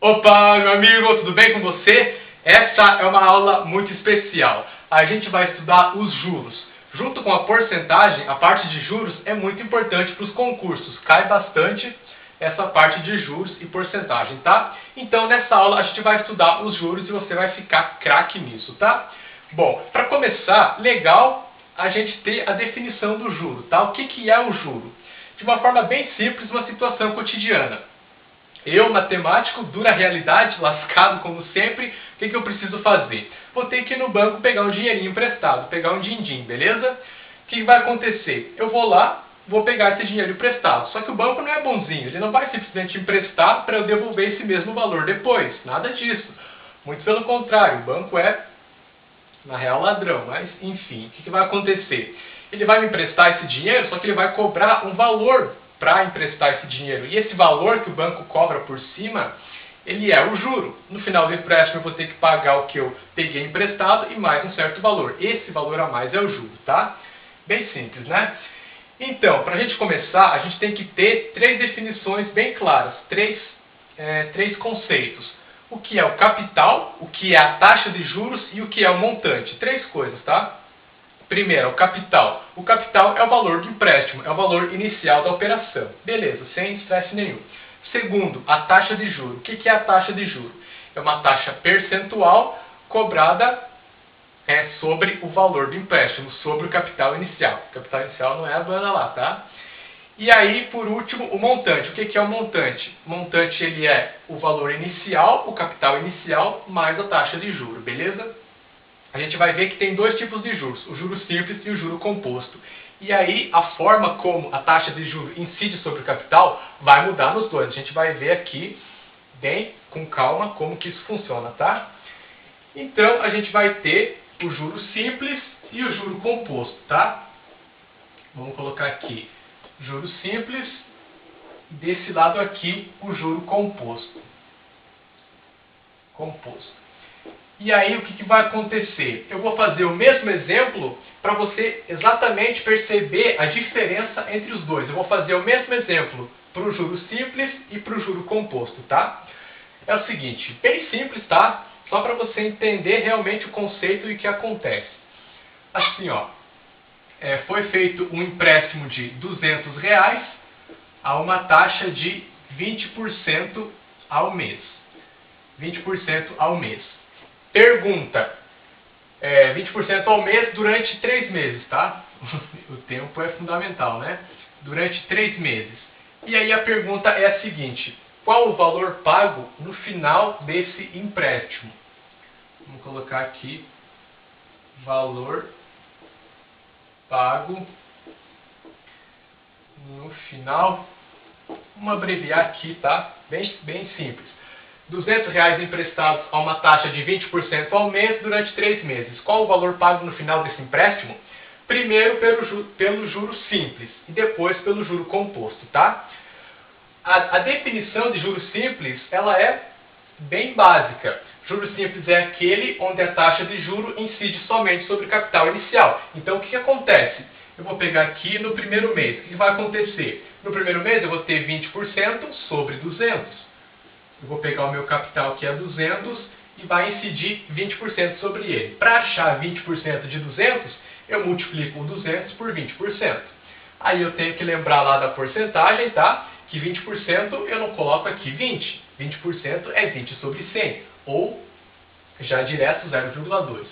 Opa, meu amigo, tudo bem com você? Essa é uma aula muito especial. A gente vai estudar os juros. Junto com a porcentagem, a parte de juros é muito importante para os concursos. Cai bastante essa parte de juros e porcentagem, tá? Então, nessa aula, a gente vai estudar os juros e você vai ficar craque nisso, tá? Bom, para começar, legal a gente ter a definição do juro, tá? O que é o juro? De uma forma bem simples, uma situação cotidiana. Eu, matemático, dura realidade, lascado como sempre, o que eu preciso fazer? Vou ter que ir no banco pegar um dinheirinho emprestado, pegar um din-din, beleza? O que vai acontecer? Eu vou lá, vou pegar esse dinheiro emprestado. Só que o banco não é bonzinho, ele não vai simplesmente emprestar para eu devolver esse mesmo valor depois. Nada disso. Muito pelo contrário, o banco é, na real, ladrão. Mas, enfim, o que vai acontecer? Ele vai me emprestar esse dinheiro, só que ele vai cobrar um valor para emprestar esse dinheiro. E esse valor que o banco cobra por cima, ele é o juro. No final do empréstimo eu vou ter que pagar o que eu peguei emprestado e mais um certo valor. Esse valor a mais é o juro, tá? Bem simples, né? Então, para a gente começar, a gente tem que ter três definições bem claras, três conceitos. O que é o capital, o que é a taxa de juros e o que é o montante. Três coisas, tá? Primeiro, o capital. O capital é o valor do empréstimo, é o valor inicial da operação. Beleza, sem estresse nenhum. Segundo, a taxa de juros. O que é a taxa de juros? É uma taxa percentual cobrada sobre o valor do empréstimo, sobre o capital inicial. O capital inicial não é a banda lá, tá? E aí, por último, o montante. O que é o montante? O montante ele é o valor inicial, o capital inicial, mais a taxa de juros, beleza? A gente vai ver que tem dois tipos de juros, o juro simples e o juro composto. E aí, a forma como a taxa de juros incide sobre o capital vai mudar nos dois. A gente vai ver aqui, bem com calma, como que isso funciona, tá? Então, a gente vai ter o juro simples e o juro composto, tá? Vamos colocar aqui juro simples e desse lado aqui o juro composto. E aí o que vai acontecer? Eu vou fazer o mesmo exemplo para você exatamente perceber a diferença entre os dois. Eu vou fazer o mesmo exemplo para o juro simples e para o juro composto, tá? É o seguinte, bem simples, tá? Só para você entender realmente o conceito e o que acontece. Assim, ó, foi feito um empréstimo de R$200 a uma taxa de 20% ao mês. 20% ao mês. Pergunta, 20% ao mês durante 3 meses, tá? O tempo é fundamental, né? Durante 3 meses. E aí a pergunta é a seguinte, qual o valor pago no final desse empréstimo? Vamos colocar aqui, valor pago no final. Vamos abreviar aqui, tá? Bem simples. R$200 emprestados a uma taxa de 20% ao mês durante 3 meses. Qual o valor pago no final desse empréstimo? Primeiro pelo juro simples e depois pelo juro composto, tá? A definição de juro simples, ela é bem básica. Juro simples é aquele onde a taxa de juro incide somente sobre o capital inicial. Então, o que acontece? Eu vou pegar aqui no primeiro mês. O que vai acontecer? No primeiro mês eu vou ter 20% sobre 200. Eu vou pegar o meu capital, que é 200, e vai incidir 20% sobre ele. Para achar 20% de 200, eu multiplico o 200 por 20%. Aí eu tenho que lembrar lá da porcentagem, tá? Que 20% eu não coloco aqui 20. 20% é 20 sobre 100, ou já direto 0,2.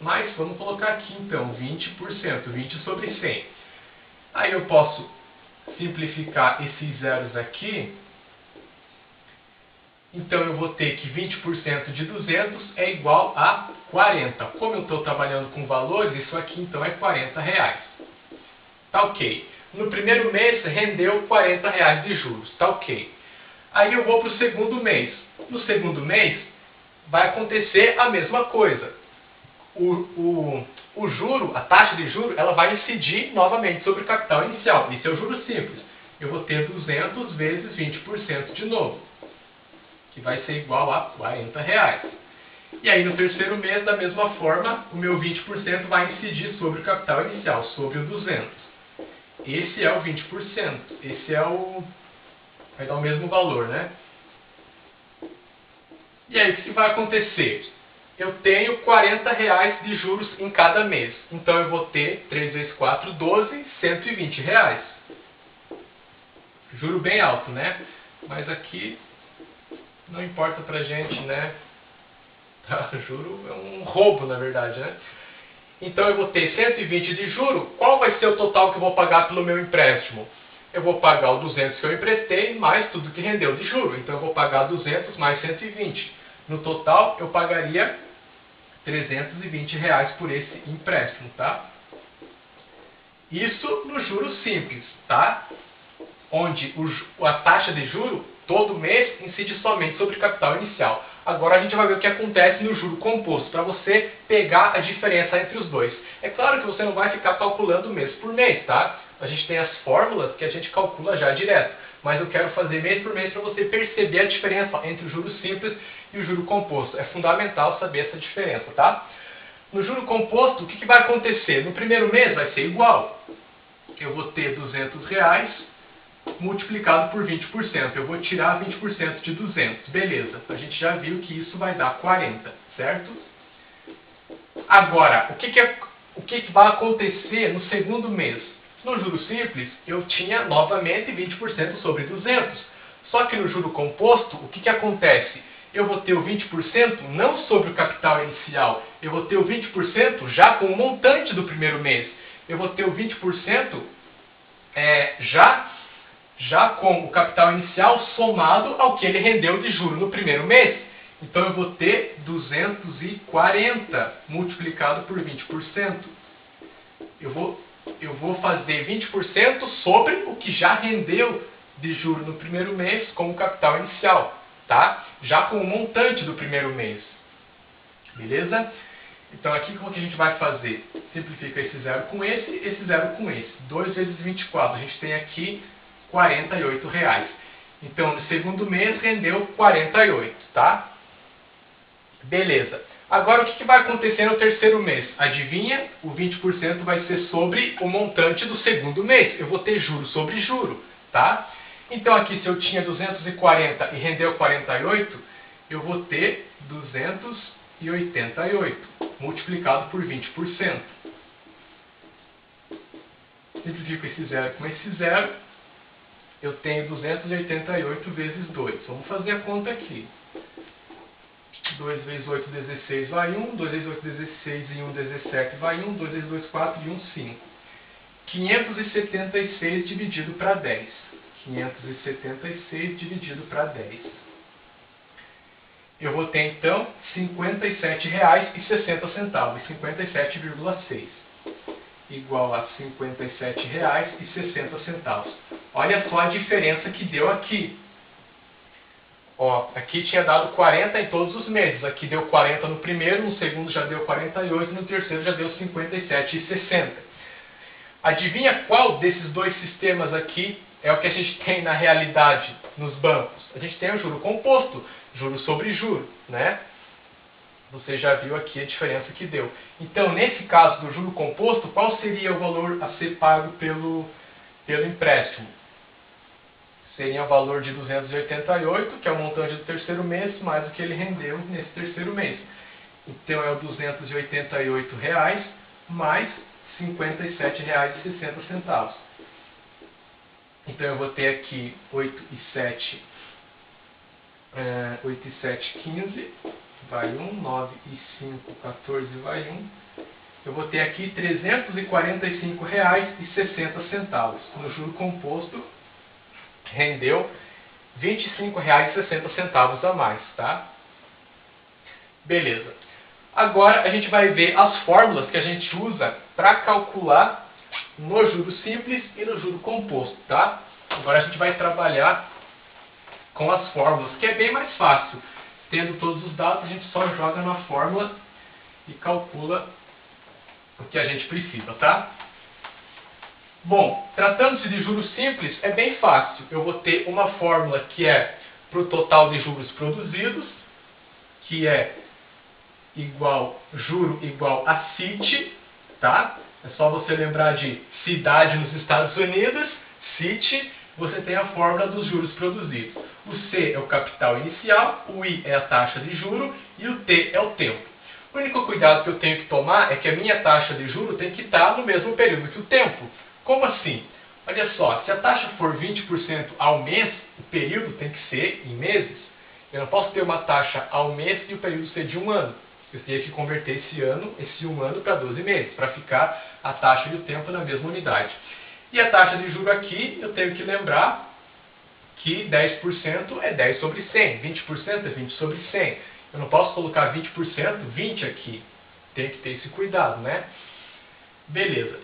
Mas vamos colocar aqui então 20%, 20 sobre 100. Aí eu posso simplificar esses zeros aqui. Então eu vou ter que 20% de 200 é igual a 40. Como eu estou trabalhando com valores, isso aqui então é R$40. Tá ok. No primeiro mês rendeu R$40 de juros. Tá ok. Aí eu vou para o segundo mês. No segundo mês vai acontecer a mesma coisa. O juro, a taxa de juro, ela vai incidir novamente sobre o capital inicial. Esse é o juro simples. Eu vou ter 200 vezes 20% de novo, que vai ser igual a R$40. E aí no terceiro mês, da mesma forma, o meu 20% vai incidir sobre o capital inicial, sobre o 200. Esse é o 20%. Esse é o... vai dar o mesmo valor, né? E aí, o que vai acontecer? Eu tenho R$ 40 de juros em cada mês. Então, eu vou ter 3 vezes 4, 12, R$ 120. Juro bem alto, né? Mas aqui não importa pra gente, né? Juro é um roubo, na verdade, né? Então, eu vou ter 120 de juro. Qual vai ser o total que eu vou pagar pelo meu empréstimo? Eu vou pagar o 200 que eu emprestei, mais tudo que rendeu de juro. Então, eu vou pagar 200 mais 120. No total, eu pagaria R$ 320 por esse empréstimo, tá? Isso no juro simples, tá? Onde a taxa de juro, todo mês, incide somente sobre o capital inicial. Agora a gente vai ver o que acontece no juro composto, para você pegar a diferença entre os dois. É claro que você não vai ficar calculando mês por mês, tá? A gente tem as fórmulas que a gente calcula já direto. Mas eu quero fazer mês por mês para você perceber a diferença entre o juro simples e o juro composto. É fundamental saber essa diferença, tá? No juro composto, o que vai acontecer? No primeiro mês vai ser igual. Eu vou ter R$ 200 multiplicado por 20%. Eu vou tirar 20% de 200. Beleza. A gente já viu que isso vai dar 40, certo? Agora, o que vai acontecer no segundo mês? No juro simples, eu tinha novamente 20% sobre 200. Só que no juro composto, o que acontece? Eu vou ter o 20% não sobre o capital inicial. Eu vou ter o 20% já com o montante do primeiro mês. Eu vou ter o 20% já com o capital inicial somado ao que ele rendeu de juro no primeiro mês. Então eu vou ter 240 multiplicado por 20%. Eu vou fazer 20% sobre o que já rendeu de juro no primeiro mês como capital inicial, tá? Já com o montante do primeiro mês. Beleza? Então aqui como que a gente vai fazer? Simplifica esse zero com esse zero com esse. 2 vezes 24, a gente tem aqui R$ 48. Então no segundo mês rendeu 48, tá? Beleza. Agora, o que vai acontecer no terceiro mês? Adivinha? O 20% vai ser sobre o montante do segundo mês. Eu vou ter juro sobre juro, tá? Então, aqui, se eu tinha 240 e rendeu 48, eu vou ter 288 multiplicado por 20%. Simplifico esse zero com esse zero. Eu tenho 288 vezes 2. Vamos fazer a conta aqui. 2 vezes 8, 16 vai 1. 2 vezes 8, 16 e 1, 17 vai 1. 2 vezes 2, 4 e 1, 5. 576 dividido para 10. 576 dividido para 10. Eu vou ter, então, R$ 57,60. 57,6. Igual a R$ 57,60. Olha só a diferença que deu aqui. Ó, aqui tinha dado 40 em todos os meses. Aqui deu 40 no primeiro, no segundo já deu 48, no terceiro já deu 57,60. Adivinha qual desses dois sistemas aqui é o que a gente tem na realidade nos bancos? A gente tem o juro composto, juro sobre juro, né? Você já viu aqui a diferença que deu. Então, nesse caso do juro composto, qual seria o valor a ser pago pelo empréstimo? Seria o valor de 288, que é o montante do terceiro mês, mais o que ele rendeu nesse terceiro mês. Então, é o R$ 288 mais R$ 57,60. Então, eu vou ter aqui 8 e 7, 15, vai 1, 9 e 5, 14, vai 1. Eu vou ter aqui R$ 345,60. No juro composto, rendeu R$ 25,60 a mais, tá? Beleza. Agora a gente vai ver as fórmulas que a gente usa para calcular no juro simples e no juro composto, tá? Agora a gente vai trabalhar com as fórmulas, que é bem mais fácil. Tendo todos os dados, a gente só joga na fórmula e calcula o que a gente precisa, tá? Bom, tratando-se de juros simples, é bem fácil. Eu vou ter uma fórmula que é para o total de juros produzidos, que é juro igual a CIT, tá? É só você lembrar de cidade nos Estados Unidos, CIT, você tem a fórmula dos juros produzidos. O C é o capital inicial, o I é a taxa de juro e o T é o tempo. O único cuidado que eu tenho que tomar é que a minha taxa de juro tem que estar no mesmo período que o tempo. Como assim? Olha só, se a taxa for 20% ao mês, o período tem que ser em meses. Eu não posso ter uma taxa ao mês e o período ser de um ano. Eu teria que converter esse um ano para 12 meses, para ficar a taxa e o tempo na mesma unidade. E a taxa de juro aqui, eu tenho que lembrar que 10% é 10 sobre 100, 20% é 20 sobre 100. Eu não posso colocar 20%, 20 aqui. Tem que ter esse cuidado, né? Beleza.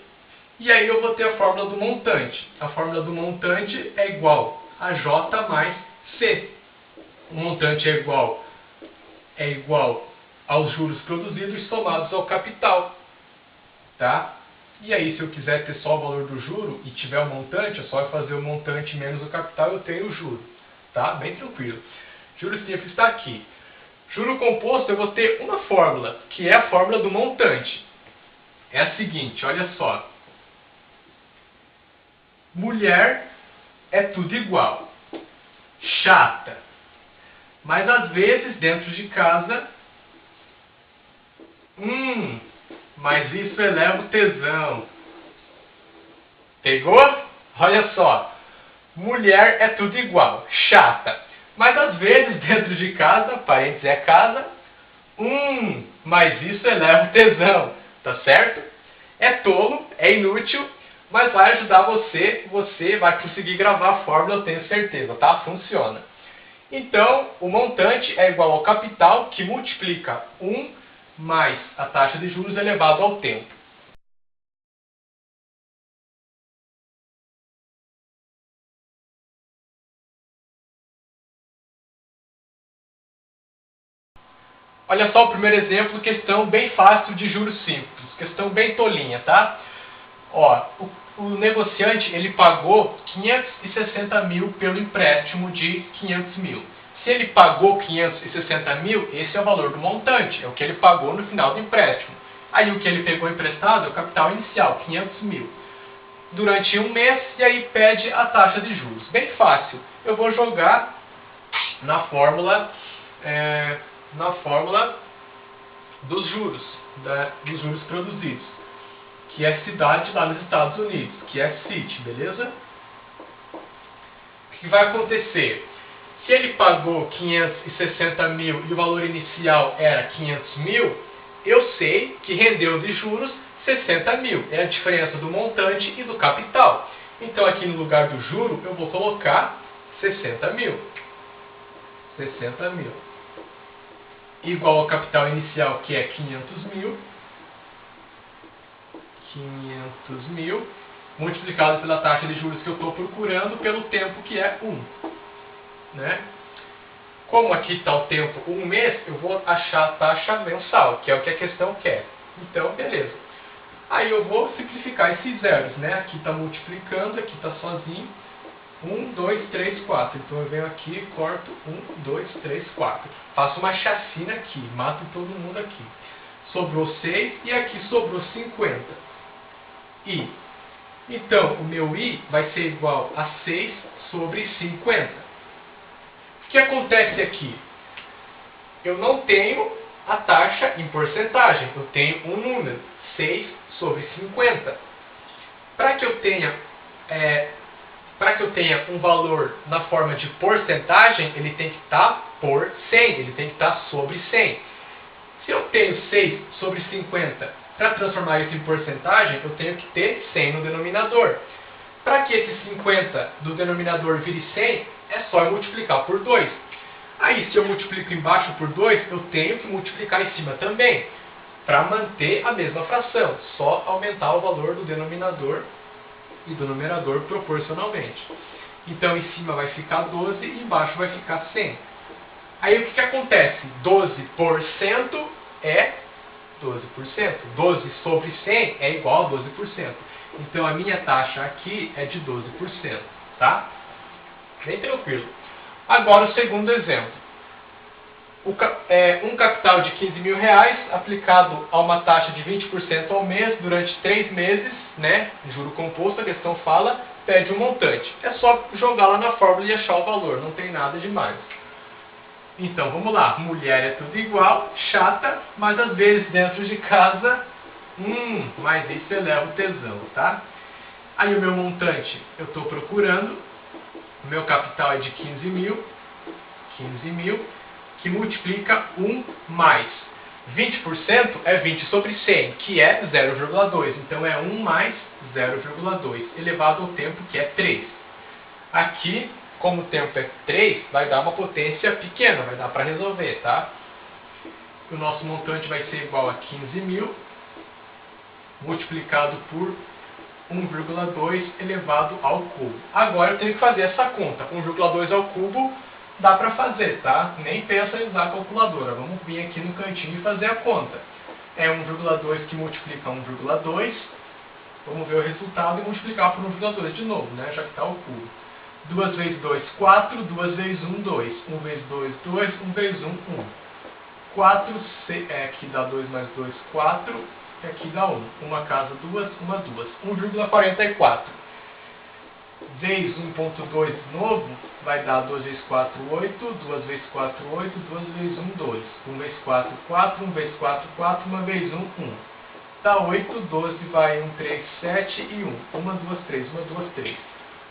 E aí eu vou ter a fórmula do montante. A fórmula do montante é igual a J mais C. O montante é igual aos juros produzidos somados ao capital. Tá? E aí, se eu quiser ter só o valor do juro e tiver o montante, é só eu fazer o montante menos o capital e eu tenho o juro. Tá? Bem tranquilo. Juro simples está aqui. Juro composto, eu vou ter uma fórmula, que é a fórmula do montante. É a seguinte, olha só. Mulher é tudo igual. Chata. Mas às vezes, dentro de casa, mas isso eleva o tesão. Pegou? Olha só. Mulher é tudo igual. Chata. Mas às vezes, dentro de casa, parênteses é casa, mas isso eleva o tesão. Tá certo? É tolo, é inútil, mas vai ajudar você. Você vai conseguir gravar a fórmula, eu tenho certeza, tá? Funciona. Então, o montante é igual ao capital, que multiplica 1 mais a taxa de juros elevado ao tempo. Olha só o primeiro exemplo, questão bem fácil de juros simples. Questão bem tolinha, tá? Ó, o negociante ele pagou 560 mil pelo empréstimo de 500 mil. Se ele pagou 560 mil, esse é o valor do montante, é o que ele pagou no final do empréstimo. Aí o que ele pegou emprestado é o capital inicial, 500 mil. Durante um mês, e aí pede a taxa de juros. Bem fácil. Eu vou jogar na fórmula dos juros produzidos, que é cidade lá nos Estados Unidos, que é City, beleza? O que vai acontecer? Se ele pagou 560 mil e o valor inicial era 500 mil, eu sei que rendeu de juros 60 mil. É a diferença do montante e do capital. Então aqui no lugar do juro eu vou colocar 60 mil. 60 mil. Igual ao capital inicial, que é 500 mil. 500 mil. Multiplicado pela taxa de juros que eu estou procurando, pelo tempo que é 1. Né? Como aqui está o tempo 1 mês, eu vou achar a taxa mensal, que é o que a questão quer. Então, beleza. Aí eu vou simplificar esses zeros, né? Aqui está multiplicando, aqui está sozinho. 1, 2, 3, 4. Então eu venho aqui e corto 1, 2, 3, 4. Faço uma chacina aqui, mato todo mundo aqui. Sobrou 6 e aqui sobrou 50. I. Então, o meu I vai ser igual a 6 sobre 50. O que acontece aqui? Eu não tenho a taxa em porcentagem, eu tenho um número, 6 sobre 50. Para que eu tenha um valor na forma de porcentagem, ele tem que estar por 100, ele tem que estar sobre 100. Se eu tenho 6 sobre 50, para transformar isso em porcentagem, eu tenho que ter 100 no denominador. Para que esse 50 do denominador vire 100, é só eu multiplicar por 2. Aí, se eu multiplico embaixo por 2, eu tenho que multiplicar em cima também, para manter a mesma fração. Só aumentar o valor do denominador e do numerador proporcionalmente. Então, em cima vai ficar 12 e embaixo vai ficar 100. Aí, o que acontece? 12% é 12%. 12 sobre 100 é igual a 12%. Então, a minha taxa aqui é de 12%. Tá? Bem tranquilo. Agora, o segundo exemplo. Um capital de 15 mil reais aplicado a uma taxa de 20% ao mês durante 3 meses, né? Juro composto, a questão fala, pede um montante. É só jogar lá na fórmula e achar o valor, não tem nada demais. Então vamos lá, mulher é tudo igual, chata, mas às vezes dentro de casa, mas isso eleva o tesão, tá? Aí o meu montante eu estou procurando, o meu capital é de 15 mil, que multiplica 1 mais 20% é 20 sobre 100, que é 0,2. Então é 1 mais 0,2 elevado ao tempo, que é 3. Aqui, como o tempo é 3, vai dar uma potência pequena, vai dar para resolver, tá? O nosso montante vai ser igual a 15 mil multiplicado por 1,2 elevado ao cubo. Agora eu tenho que fazer essa conta. 1,2 ao cubo dá para fazer, tá? Nem pensa em usar a calculadora. Vamos vir aqui no cantinho e fazer a conta. É 1,2 que multiplica 1,2. Vamos ver o resultado e multiplicar por 1,2 de novo, né? Já que está ao cubo. 2 vezes 2, 4. 2 vezes 1, 2. 1 vezes 2, 2. 1 vezes 1, 1. 4, aqui dá 2 mais 2, 4. E aqui dá 1. Uma casa, 2, uma, 2. 1,44. Vezes 1,2 de novo, vai dar 2 vezes 4, 8. 2 vezes 4, 8. 2 vezes 1, 2. 1 vezes 4, 4. 1 vezes 4, 4. 1 vezes 1, 1. Dá 8, 12 vai 1, 3, 7 e 1. 1, 2, 3. 1, 2, 3.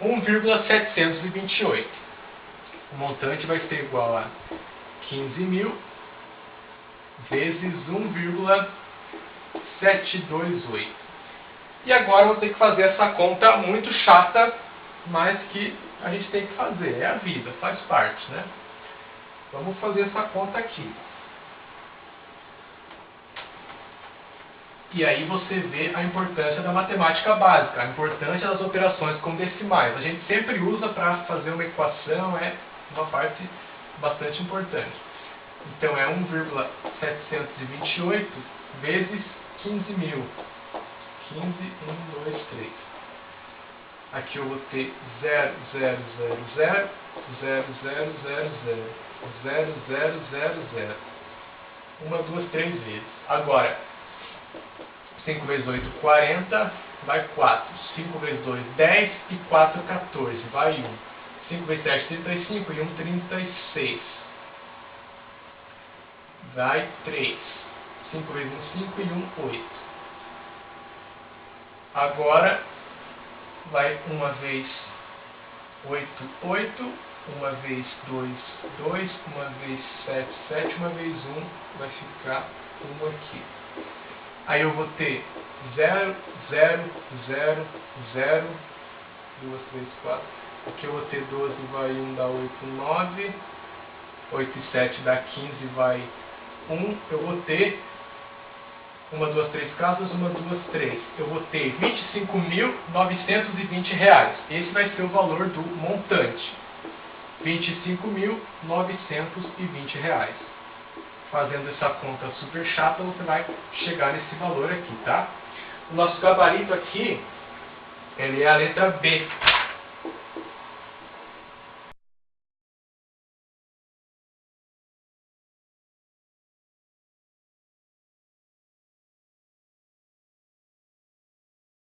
1,728. O montante vai ser igual a 15 mil vezes 1,728. E agora eu vou ter que fazer essa conta muito chata, mas que a gente tem que fazer. É a vida, faz parte, né? Vamos fazer essa conta aqui. E aí você vê a importância da matemática básica, a importância das operações com decimais. A gente sempre usa para fazer uma equação, é uma parte bastante importante. Então é 1,728 vezes 15 mil. 15, 1, 2, 3. Aqui eu vou ter 0, 0, 0, 0, 0, 0, 0, 0, 0, 0, 0. 1, 2, 3 vezes. Agora, 5 vezes 8, 40, vai 4. 5 vezes 2, 10 e 4, 14, vai 1. 5 vezes 7, 35 e 1, 36. Vai 3. 5 vezes 1, 5 e 1, 8. Agora, vai 1 vez 8, 8. 1 vez 2, 2. 1 vez 7, 7. 1 vez 1, vai ficar 1 aqui. Aí eu vou ter 0, 0, 0, 0, 2, 3, 4. Aqui eu vou ter 12, vai 1, dá 8, 9. 8 e 7 dá 15, vai 1. Eu vou ter 1, 2, 3 casas, 1, 2, 3. Eu vou ter R$25.920. Esse vai ser o valor do montante. R$25.920. Fazendo essa conta super chata, você vai chegar nesse valor aqui, tá? O nosso gabarito aqui, ele é a letra B.